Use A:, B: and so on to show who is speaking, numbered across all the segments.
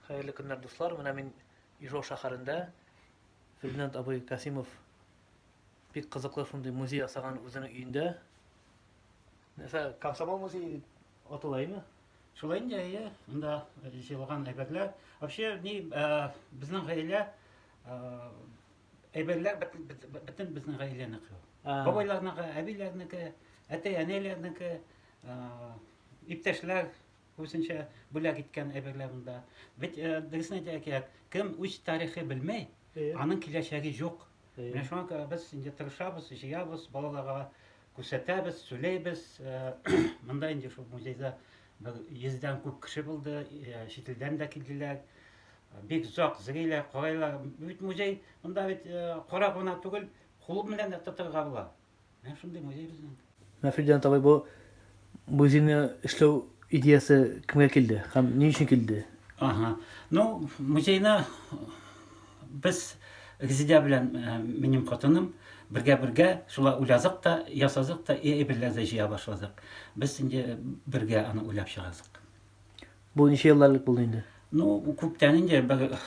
A: Hayırlı günler dostlar. Mana men Ижау şaharında Ferdinand Abay Kasimov bir kızıklı şunday muzey asagan özünün үйünde. Mesela Комсомол музейі аталай мı?
B: Шулай инде, иә. Мында җыелган әйберләр. Вообще, безнең гаилә әйберләр бөтен безнең гаиләнеке. Бабайларныкы, әбиләрнеке, әтәй-әниләрнеке, иптәшләр үзенчә бүләк иткән әйберләр монда. Бит дөресен әйтергә кирәк, кем үз тарихы белмәй, аның киләчәге юк. Менә шуңа без инде тырышабыз, җыябыз, балаларга күрсәтәбез, сөйләйбез. Монда инде шул музейда 100дән күп кеше булды, чит илдән дә килделәр. Бик зак зриләр, карайлар. Бит музей монда бит кара гына түгел, кулы белән дә тотырга була. Менә шундый музей безнең.
A: Фердинанд Абай бу музейны эшләү идеясы кемгә килде һәм ни өчен килде?
B: Ну, музейны без Резидә белән минем хатыным бергә шулай уйласак та, ясасак та, әйберләрне җыя башладык. Без инде бергә аны уйлап чыгасык.
A: Бу ничә елларлык булды инде?
B: Ну, күптән инде бер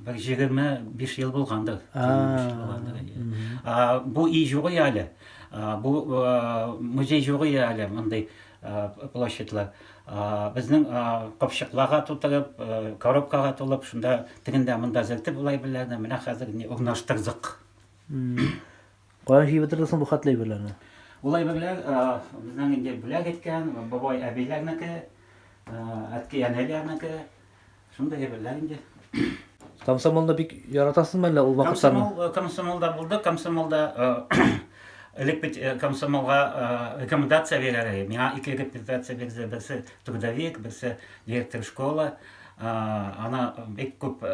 B: 25 ел булгандыр. Бу и югы әле. Бу музей югы әле мондай площадьлар. Безнең капчыкларга тутырып, коробкага тулып, шунда тегендә монда зәлтеп булай беләрне, менә хәзер ни урнаштырдык.
A: Каян җыеп бетердең бу хатлы әйберләрне?
B: Улай беләр, безнең инде бүләк иткән, бабай әбиләрнеке, әткәй-әниләрнеке, шундай әйберләр инде.
A: Комсомолда бик яратасызмы әллә ул вакытларны?
B: Комсомолда булды, комсомолда элек бит комсомолга рекомендация бирәләр. Миңа 2 рекомендация бирде, берсе трудовик, берсе директор школы. Ана бик күп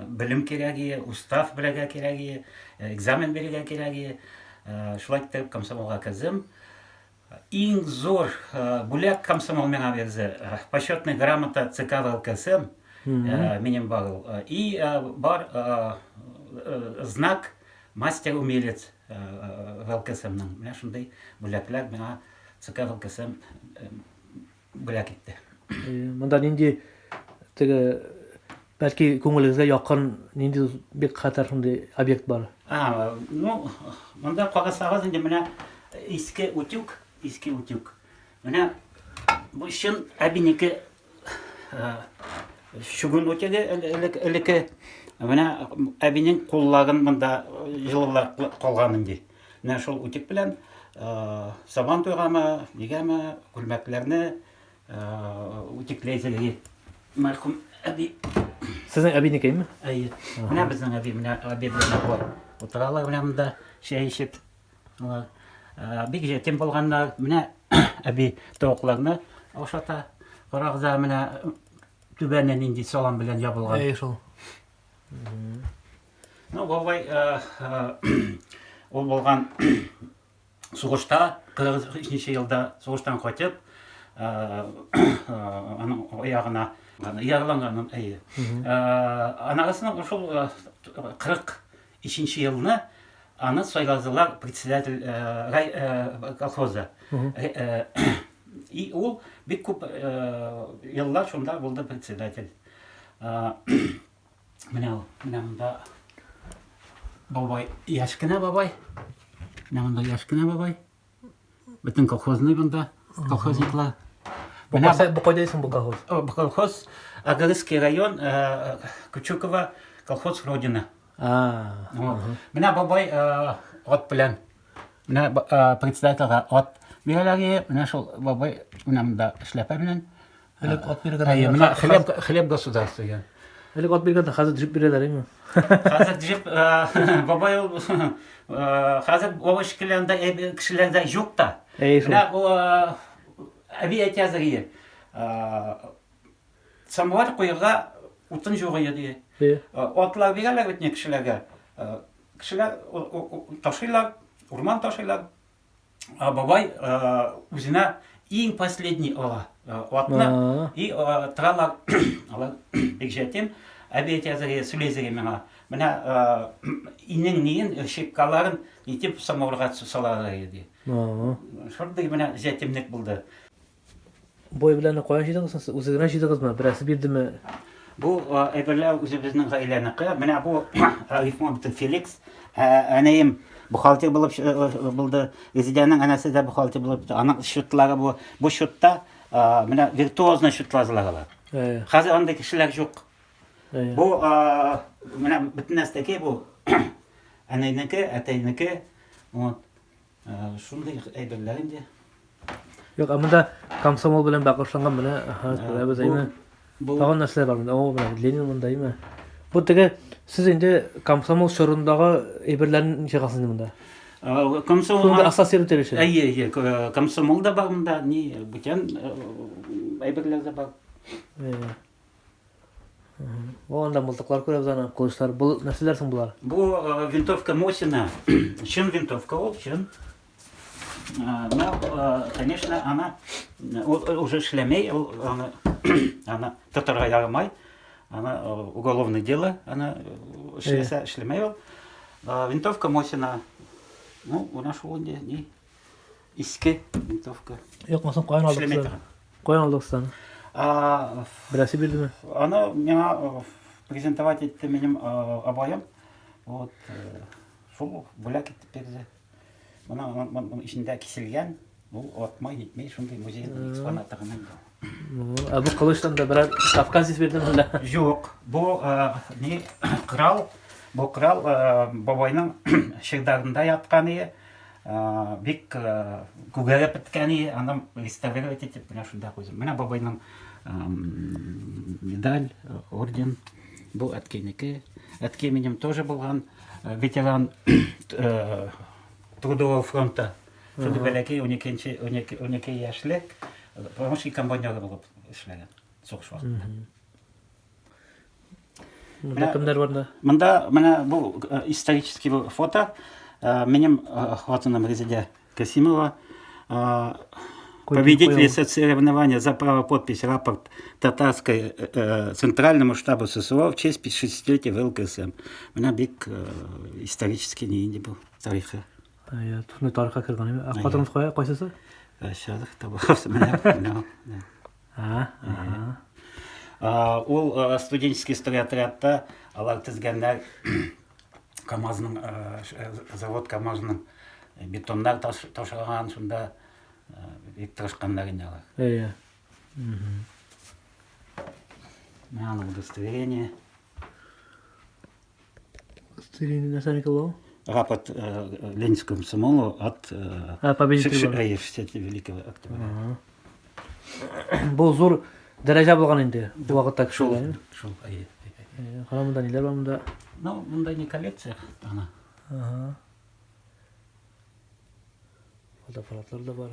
B: белем кирәге, устав белергә кирәге, экзамен бирергә кирәге. Шулай итеп комсомолга киздем. Иң зур бүләк комсомол миңа бирде. Почетная грамота ЦК ВЛКСМ минем был. И бар знак мастер-умелец ВЛКСМның. Менә шундай бүләкләр миңа ЦК ВЛКСМ бүләк итте.
A: Монда нинди теге бәлки күңелегезгә якын нинди бик хәтәр шундай объект бар?
B: Ну, монда кагысагыз инде менә иске утюг. Менә бу чын әбинеке шугын утюгы элеке менә әбинең куллагын монда җылылар калган инде. Менә шул утюг белән сабан туйгамы, нигәме, күлмәкләрне утюгләйзелеге мәрхүм әби.
A: Сезнең әбинекеме?
B: Әйе. Менә безнең әби, менә әби белән утыралар белән монда чәй эчеп. Бик җитем булганнар. Менә әби тавыкларны ашата. Карагыза менә түбәннән инде салам белән ябылган.
A: Шул.
B: Ну, бабай ул булган сугышта, 43 елда сугыштан кайтып, аның аягына яраланганын әйе. Анагысының шул 43 елны аны сайладылар председатель колхоза. И ул бик күп еллар шунда булды председатель. Менә монда бабай, яшкына бабай. Менә монда яшкына бабай. Бөтен колхозный монда, колхозниклар.
A: Менә бу кайда исең бу колхоз?
B: Колхоз Агарский район, Кучуково, колхоз Родина. Менә бабай от белән. Менә председательгә от бирәләр, менә шул бабай менә монда эшләпә белән.
A: Элек от биргән.
B: Менә хлеб государства.
A: Элек от биргәндә хәзер җип бирәләр име?
B: Хәзер җип бабай хәзер овощ киләндә кешеләрдә юк та. Менә бу әби әйтәзәгә. Самовар куйырга утын юк иде. Атлар бирәләр бит кешеләргә. Кешеләр ташыйлар, урман ташыйлар. Бабай үзенә иң последний ала. Атны и тралар алар бик җитем. Әби әйтәзәгә сөйләзәгә миңа. Менә инең ниен шиккаларын итеп самоварга салалар иде. Шундый менә җитемлек булды.
A: Бой белән каян җыйдыгыз? Үзегез җыйдыгызмы? Берәсе бирдеме?
B: Бу әйберләр үзебезнең гаиләнеке. Менә бу Арифмов Феликс, әнәем бухгалтер булып булды. Резидәнең әнәсе дә бухгалтер булып, аның счетлары бу счетта менә виртуозно счетлазлар. Хәзер андый кешеләр юк. Бу менә бөтен нәрсәгә бу әнәйнеке, әтәйнеке. Вот. Шундый әйберләр инде.
A: Yok ama da komsomol bilen bakışlangan bile biz ayma. Tağın nasıl var mı? O bilen Lenin bundayım mı? Bu tege siz indi komsomol şorundağı eberlerin şakasını bunda. Komsomol asas yeri terişi.
B: Әйе, комсомол да бар монда, ни бүтән әйберләр дә бар.
A: O anda mıltıklar koyuyoruz ana kılıçlar. Bu nesillersin bunlar?
B: Бу винтовка Мосина, чын винтовка ол, чын. Но, конечно, она уже шлемей, она татарға ярамай, она уголовное дело, она шлемей. Винтовка Мосина, ну, у нас онде не иске винтовка.
A: Yok masam koyun aldık sana. Koyun aldık sana. Birisi bildi mi?
B: Она меня презентовать это менем обоим. Вот, шул бүләк теперь же. Мына içinde киселгән, ул атмай нитмей, шундый музей экспонаттарынан.
A: Bu kılıçtan da biraz Kafkazis verdim bile.
B: Юк, бу не крал, бу крал бабайның шырдарында ятканы, бик күгәрәп беткәне, аны реставрировать итеп менә шунда куйдым. Менә бабайның медаль, орден, бу әткәйнеке. Әткәй минем тоже булган ветеран трудового фронта. Шунда бәләкәй 12 яшьлек, помощник комбайнера булып эшләгән. Сугыш вакытында.
A: Burada kimler var da?
B: Монда менә бу исторический фото. Минем хатыным Резидә Касимова. Победительница соревнования за право подписи рапорт татарской Центральному штабу ССО в честь 60-летия ВЛКСМ. Менә бик исторический нинди бу тарихы.
A: Ya, tufnu tarihe kırganı. Hатırınız koya, koysası?
B: Şadық табылсы менә. Ул студенческий стройотрядта алар тезгәннәр КамАЗның завод КамАЗның бетоннар ташлаган, шунда бик тырышканнар инде алар. Менә удостоверение.
A: Удостоверение на самом деле.
B: Рапорт Ленинскому комсомолу от
A: победителя
B: 60 Великого Октября.
A: Bu zor derece bulgan indi. Bu vakitte kişiler.
B: Шул.
A: Kalamında neler var bunda?
B: Ну, бунда не коллекция, ана.
A: Fotoğraflar da var.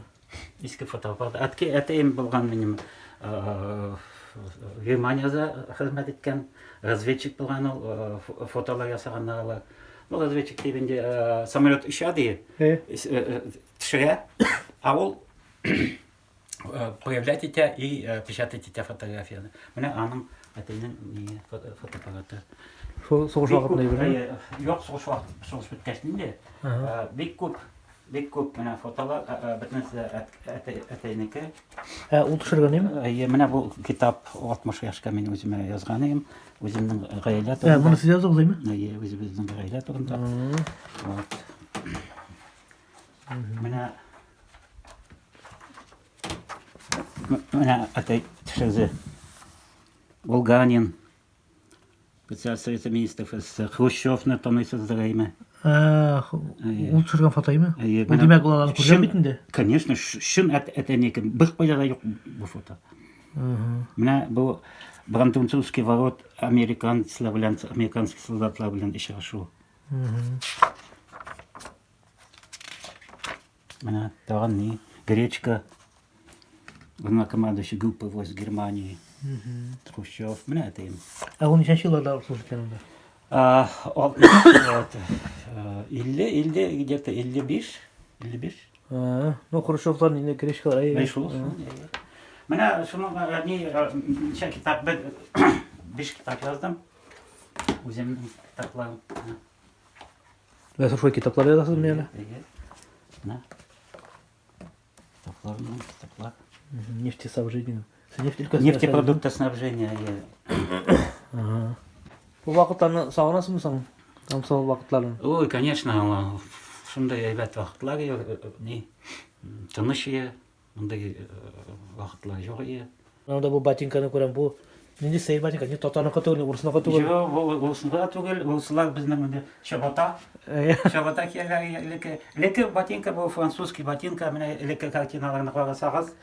B: Иске фотоаппарат. Әтәйем булган минем Германияда хезмәт иткән разведчик булган, ул фотолар ясаганнар. Ну, разведчик дигәндә самолет ишады, төшерә, а ул проявлять итә и печатать итә фотографияны. Менә аның әтәйнең фотоаппараты.
A: Соғыш вакытында ибрә.
B: Юк, соғыш вакыты, соғыш беткәч инде. Бик күп менә фотолар, бөтенесе әтәйнеке.
A: Ул төшергән име?
B: Менә бу китап 60 яшькә мин үземә язганым, үземнең гаилә турында.
A: Моны сез яздыгызмы?
B: Үзебезнең гаилә турында. Вот. Менә әтәй төшерде. Волганин, председатель Совета министров СССР, Хрущевны танысыз дырайма.
A: Ул төшергән фотоймы? Ул димәк ул алып күргән бит инде.
B: Конечно, шын әтәйнеке. Бер кайда юк бу фото. Менә бу Бранденбургский ворот американских солдатлар белән очрашу. Менә тагын ни? Гречка. Главнокомандующий группы войск Германии. Хрущев. Менә әтәйем.
A: Ул ничәнче елларда служит икән анда?
B: 50, где-то 55.
A: Ну, Хрущевлар инде Гречкалар.
B: Менә шуның ничә китап, 5 китап яздым. Үземнең китапларым.
A: Вә шушы китаплар язасызмы әле?
B: Менә. Китаплар.
A: Нефтеснабжение.
B: Нефтепродуктоснабжение.
A: Bu vaqtlarni sağınasınmı Kamsabol vaqtlarini?
B: Ой, конечно, шундай әйбәт вакытлар не тыныч ие, мындай вакытлар жок ие.
A: Анда bu ботинканы күрәм, bu нинди сәер ботинка, не татарныкы түгел, урысыныкы түгел.
B: Жок, улсынга түгел, улсылар безнең инде чабата. Чабата кияргә леке ботинка бу французский ботинка, менә леке картиналарны карасагыз,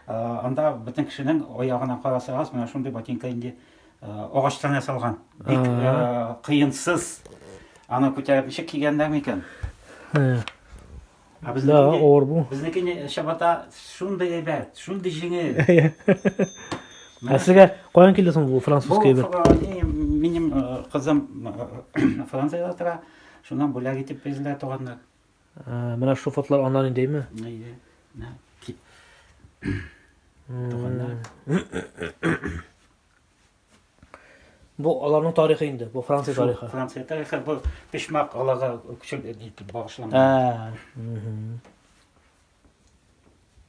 B: анда бөтен кешенең аягына карасагыз, менә шундый ботинка инде агачтан ясалган. Бик кыенсыз. Аны күтәреп ничек кигәннәр микән?
A: Да, авыр бу.
B: Безнеке чабата шундый әйбәт, шундый җиңел.
A: Ә сезгә каян килде соң бу французский бер?
B: Минем кызым Франциядә тора, шуннан бүләк итеп безләр туганнар.
A: Менә шу фотлар аннан индеме?
B: Туганнар.
A: Bu аларның тарихы инде, bu Франция тарихы.
B: Франция тарихы бу пешмак алага күчел итеп багышланган.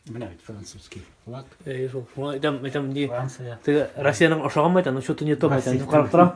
B: Менә бит французский флаг.
A: Шул. Шуңа әйтәм, ни
B: Франция.
A: Россиянең ашаган мәйтән, шу төнья то мәйтән, карап торам.